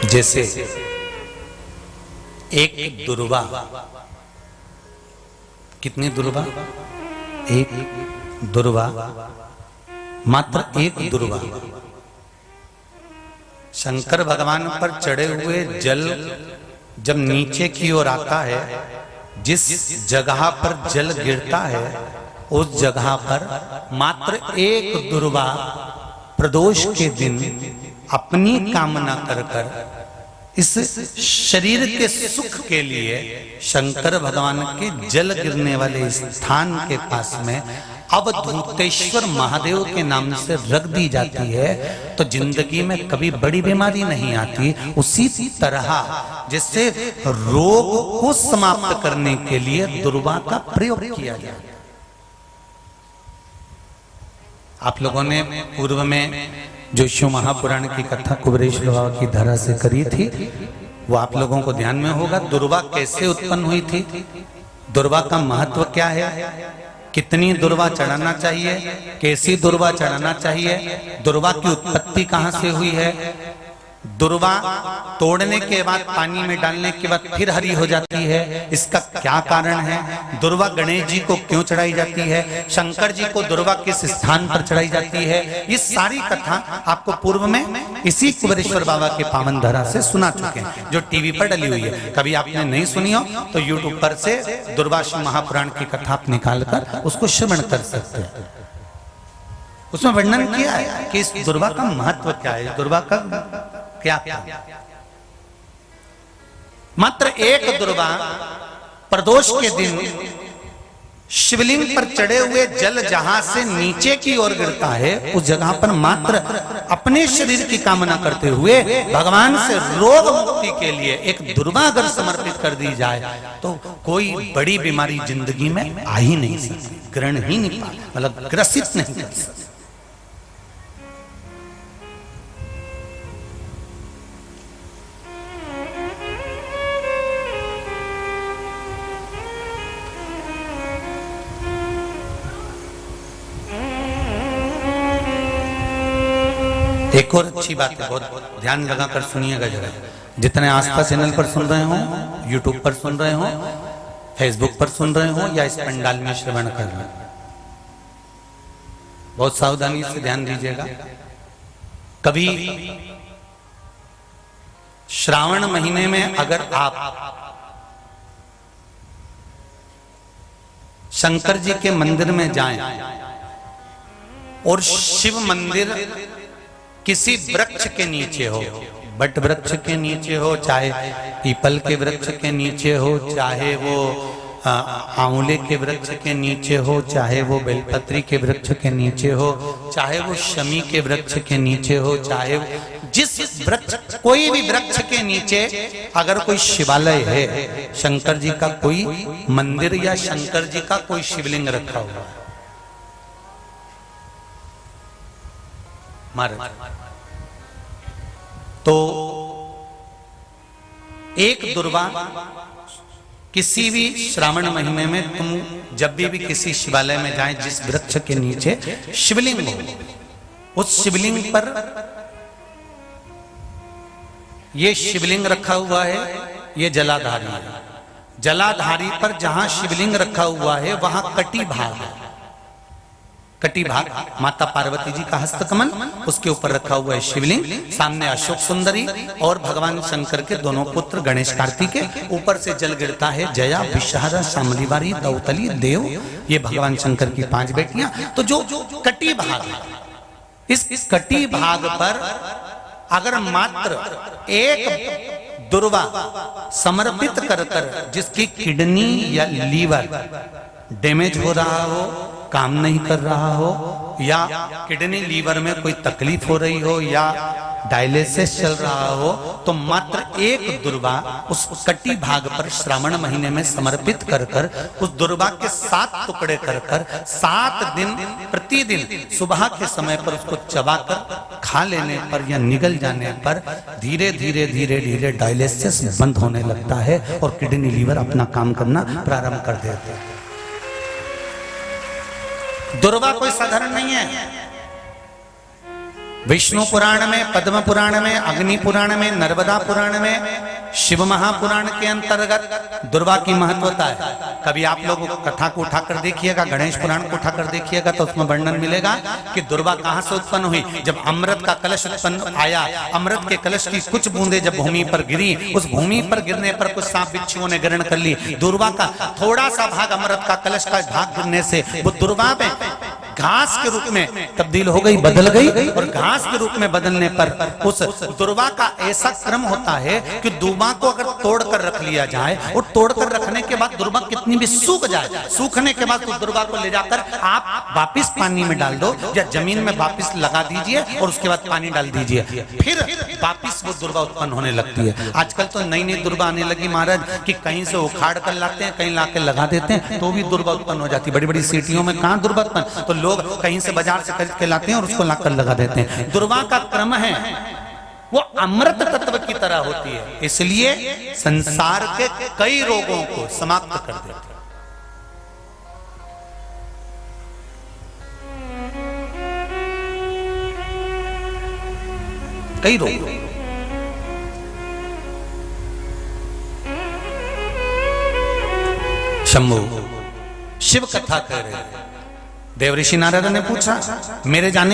जैसे एक दुर्वा, कितनी दुर्वा? एक दुर्वा, मात्र एक दुर्वा शंकर भगवान पर चढ़े हुए जल जब नीचे की ओर आता है, जिस जगह पर जल गिरता है उस जगह पर मात्र एक दुर्वा प्रदोष के दिन अपनी कामना कर कर इस शरीर के सुख के लिए शंकर भगवान के जल गिरने वाले स्थान के पास में अवधूतेश्वर महादेव के नाम से रख दी जाती है, तो जिंदगी में कभी बड़ी बीमारी नहीं आती। उसी तरह जिससे रोग को समाप्त करने के लिए दुर्वा का प्रयोग किया गया। आप लोगों ने पूर्व में जो शिव महापुराण की कथा कुबेरेश्वर बाबा की धरा से करी थी, वो आप लोगों को ध्यान में होगा। दुर्वा कैसे उत्पन्न हुई थी, दुर्वा का महत्व क्या है, कितनी दुर्वा चढ़ाना चाहिए, कैसी दुर्वा चढ़ाना चाहिए, दुर्वा की उत्पत्ति कहां से हुई है, दुर्वा तोड़ने के बाद पानी में डालने के बाद फिर हरी हो जाती है, इसका क्या कारण है, दुर्वा गणेश जी को क्यों चढ़ाई जाती है, शंकर जी को दुर्वा किस स्थान पर चढ़ाई जाती है, ये सारी कथा आपको पूर्व में इसी कुबेरेश्वर बाबा के पावन धरा से सुना चुके हैं, जो टीवी पर डली हुई है। कभी आपने नहीं सुनी हो तो यूट्यूब पर से दुर्वाशिव महापुराण की कथा आप निकालकर उसको श्रवण कर सकते हैं। उसमें वर्णन किया है कि इस दुर्वा का महत्व क्या है, दुर्वा का क्या क्या। मात्र एक दुर्वा प्रदोष के दिन शिवलिंग पर चढ़े हुए जल जहां से नीचे की ओर गिरता है, उस जगह पर मात्र अपने शरीर की कामना करते हुए भगवान से रोग मुक्ति के लिए एक दुर्वा अगर समर्पित कर दी जाए तो कोई बड़ी बीमारी जिंदगी में आ ही नहीं सकती, ग्रहण ही नहीं पा, मतलब ग्रसित नहीं कर सकती। एक और अच्छी बात है, बहुत ध्यान लगाकर सुनिएगा जरा। जितने आस्था चैनल पर सुन रहे हो, यूट्यूब पर सुन रहे हो, फेसबुक पर सुन रहे हो या इस पंडाल में श्रवण कर रहे हो, बहुत सावधानी से ध्यान दीजिएगा। कभी श्रावण महीने में अगर आप शंकर जी के मंदिर में जाएं और शिव मंदिर किसी वृक्ष के नीचे हो, बट वृक्ष के नीचे हो, चाहे पीपल के वृक्ष के नीचे हो, चाहे वो आंवले के वृक्ष के नीचे हो, चाहे वो बेलपत्री के वृक्ष के नीचे हो, चाहे वो शमी के वृक्ष के नीचे हो, चाहे जिस वृक्ष, कोई भी वृक्ष के नीचे अगर कोई शिवालय है, शंकर जी का कोई मंदिर या शंकर जी का कोई शिवलिंग रखा हुआ है, तो एक दुर्वा किसी भी श्रावण महीने में तुम जब भी किसी शिवालय में जाएं, जिस वृक्ष के नीचे शिवलिंग हो, उस शिवलिंग पर ये शिवलिंग रखा हुआ है, ये जलाधारी है, जलाधारी पर जहां शिवलिंग रखा हुआ है वहां कटी भाग है, कटी भाग माता पार्वती जी का हस्तकमल, उसके ऊपर रखा हुआ है शिवलिंग, सामने अशोक सुंदरी और भगवान शंकर के दोनों पुत्र गणेश कार्तिके, ऊपर से जल गिरता है जया विषहारा शामलीवारी दौतली देव, ये भगवान शंकर की 5 बेटियां। तो जो कटी भाग है, इस कटी भाग पर अगर मात्र एक दुर्वा समर्पित कर कर, जिसकी किडनी या लीवर डैमेज हो रहा हो, काम नहीं कर रहा हो, या किडनी लीवर में कोई तकलीफ हो रही हो, या डायलिसिस चल रहा हो, तो मात्र एक दुर्वा उस कटी भाग पर श्रावण महीने में समर्पित कर कर, उस दुर्वा के 7 टुकड़े कर कर 7 दिन प्रतिदिन सुबह के समय पर उसको चबाकर खा लेने पर या निगल जाने पर धीरे धीरे धीरे धीरे डायलिसिस बंद होने लगता है और किडनी लीवर अपना काम करना प्रारंभ कर देते हैं। दुर्वा कोई साधारण नहीं है, विष्णु पुराण में, पद्म पुराण में, अग्नि पुराण में, नर्मदा पुराण में, शिव महापुराण के अंतर्गत दुर्वा की महत्वता है। कभी आप लोग कथा को उठाकर देखिएगा, गणेश पुराण को उठाकर देखिएगा तो उसमें वर्णन मिलेगा कि दुर्वा कहां से उत्पन्न हुई। जब अमृत का कलश उत्पन्न आया, अमृत के कलश की कुछ बूंदें जब भूमि पर गिरी, उस भूमि पर गिरने पर कुछ सांप बिच्छुओं ने ग्रहण कर ली। दुर्वा का थोड़ा सा भाग, अमृत का कलश का भाग गिरने से वो दुर्वा में घास के रूप में तब्दील हो गई, बदल गई, और घास के रूप में बदलने पर उस दुर्वा का ऐसा क्रम होता है कि दुर्वा को अगर तोड़कर रख लिया जाए और तोड़कर रखने के बाद दुर्वा कितनी भी सूख जाए, सूखने के बाद उस दुर्वा को ले जाकर आप वापिस पानी में डाल दो या जमीन में वापिस लगा दीजिए और उसके बाद पानी डाल दीजिए, फिर वापिस वो दुर्वा उत्पन्न होने लगती है। आजकल तो नई नई दुर्वा आने लगी महाराज कि कहीं से उखाड़ कर लाते हैं, कहीं लाके लगा देते हैं तो भी दुर्वा उत्पन्न हो जाती है। बड़ी बड़ी सिटियों में कहां दुर्वा उत्पन्न, तो लोग कहीं से बाजार से खरीद के लाते हैं और उसको लाकर लगा देते हैं। दुर्वा का क्रम है वो अमृत तत्व की तरह होती है, इसलिए संसार के कई रोगों को समाप्त कर देती है। कई रोग, शंभु शिव कथा कह रहे, देव ऋषि नारद ने पूछा मेरे जाने